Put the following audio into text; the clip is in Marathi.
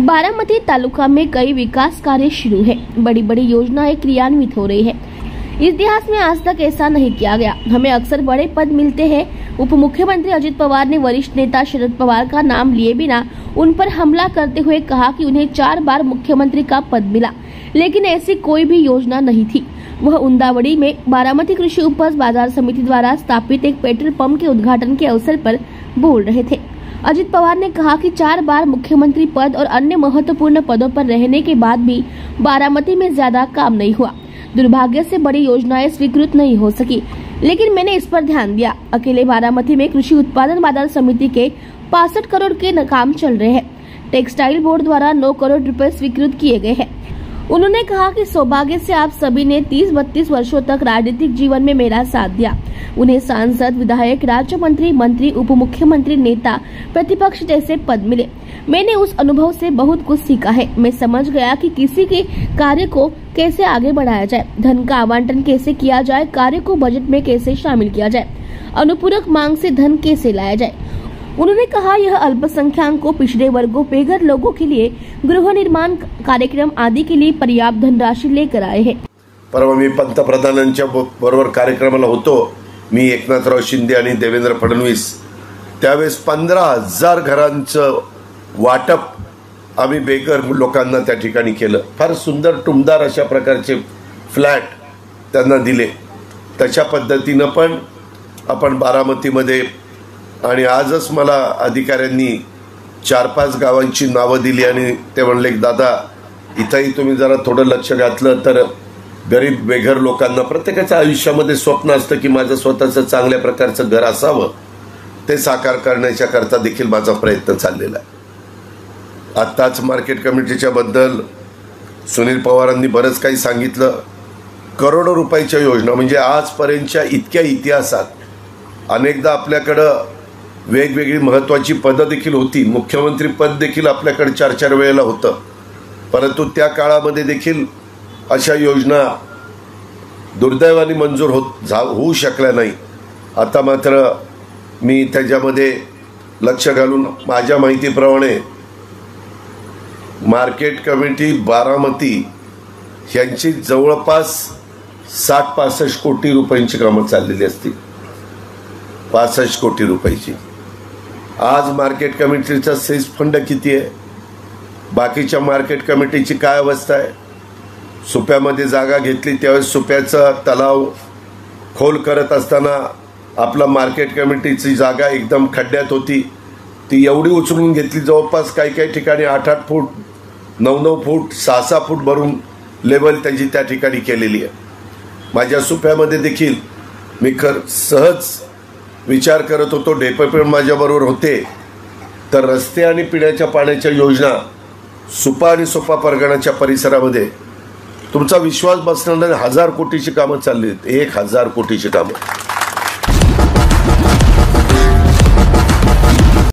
बारामती तालुका में कई विकास कार्य शुरू है। बड़ी बड़ी योजनाएं क्रियान्वित हो रही है। इतिहास में आज तक ऐसा नहीं किया गया। हमें अक्सर बड़े पद मिलते हैं। उप मुख्यमंत्री अजित पवार ने वरिष्ठ नेता शरद पवार का नाम लिए बिना उन पर हमला करते हुए कहा कि उन्हें 4 बार मुख्यमंत्री का पद मिला, लेकिन ऐसी कोई भी योजना नहीं थी। वह उंदावड़ी में बारामती कृषि उपज बाजार समिति द्वारा स्थापित एक पेट्रोल पंप के उद्घाटन के अवसर पर बोल रहे थे। अजित पवार ने कहा कि 4 बार मुख्यमंत्री पद और अन्य महत्वपूर्ण पदों पर रहने के बाद भी बारामती में ज्यादा काम नहीं हुआ। दुर्भाग्य से बड़ी योजनाएं स्वीकृत नहीं हो सकी, लेकिन मैंने इस पर ध्यान दिया। अकेले बारामती में कृषि उत्पादन बाजार समिति के 65 करोड़ के काम चल रहे हैं। टेक्सटाइल बोर्ड द्वारा 9 करोड़ रुपए स्वीकृत किए गए हैं। उन्होंने कहा कि सौभाग्य से आप सभी ने 30-32 वर्षों तक राजनीतिक जीवन में मेरा साथ दिया। उन्हें सांसद, विधायक, राज्य मंत्री, मंत्री, उप मुख्यमंत्री, नेता, प्रतिपक्ष जैसे पद मिले। मैंने उस अनुभव से बहुत कुछ सीखा है। मैं समझ गया कि किसी के कार्य को कैसे आगे बढ़ाया जाए, धन का आवंटन कैसे किया जाए, कार्य को बजट में कैसे शामिल किया जाए, अनुपूरक मांग से धन कैसे लाया जाए। उन्होंने कहा यह अल्पसंख्याकों, पिछड़े वर्गों, बेघर लोगों के लिए गृह निर्माण कार्यक्रम आदि के लिए पर्याप्त धनराशि लेकर आए हैं। परवा मी पंतप्रधानांच्या बरोबर कार्यक्रमाला होतो, मी एकनाथराव शिंदे आणि देवेंद्र फडणवीस। त्यावेळेस 15,000 घरांचं वाटप आम्ही बेघर लोकांना त्या ठिकाणी केलं। फार सुंदर टुमदार अशा प्रकारचे फ्लॅट त्यांना दिले। तशा पद्धतीनं पण आपण बारामतीमध्ये आणि आजच मला अधिकाऱ्यांनी 4-5 गावांची नावं दिली आणि ते म्हणले की दादा इथंही तुम्ही जरा थोडं लक्ष घातलं तर गरीब बेघर लोकांना, प्रत्येकाच्या आयुष्यामध्ये स्वप्न असतं की माझं स्वतःचं चांगल्या प्रकारचं घर असावं, ते साकार करण्याच्या करता देखील माझा प्रयत्न चाललेला आहे। आत्ताच मार्केट कमिटीच्या बद्दल सुनील पवारांनी बरंच काही सांगितलं। करोडो रुपयाच्या योजना, म्हणजे आजपर्यंतच्या इतक्या इतिहासात अनेकदा आपल्याकडं वेगवेगळी महत्त्वाची पदं देखील होती। मुख्यमंत्री पद देखील आपल्याकडे 4-4 वेळेला होतं, परंतु त्या काळामध्ये देखील अशा योजना दुर्दैवाने मंजूर होऊ शकल्या नाही। आता मात्र मी त्याच्यामध्ये लक्ष घालून माझ्या माहितीप्रमाणे मार्केट कमिटी बारामती यांची जवळपास 60-65 कोटी रुपयांची कामं चाललेली असतील। 65 कोटी रुपयाची। आज मार्केट कमिटीचा सेस फंड किती आहे, बाकीच्या मार्केट कमिटीची काय अवस्था आहे। सुप्यामध्ये जागा घेतली त्यावेळेस सुप्याचा तलाव खोल करत असताना आपला मार्केट कमिटीची जागा एकदम खड्ड्यात होती। ती एवढी उचलून घेतली, जवळपास काही ठिकाणी 8-8 फूट, 9-9 फूट, 6-6 फूट भरून लेवल त्याची त्या ठिकाणी केलेली आहे। माझ्या सुप्यामध्ये देखील मी सहज विचार करत होतो, डेपे पण माझ्याबरोबर होते, तर रस्ते आणि पिण्याच्या पाण्याच्या योजना सुपा आणि सोपा परगणाच्या परिसरामध्ये तुमचा विश्वास बसणार नाही, 1000 कोटीची कामं चालली आहेत। 1000 कोटीची कामं।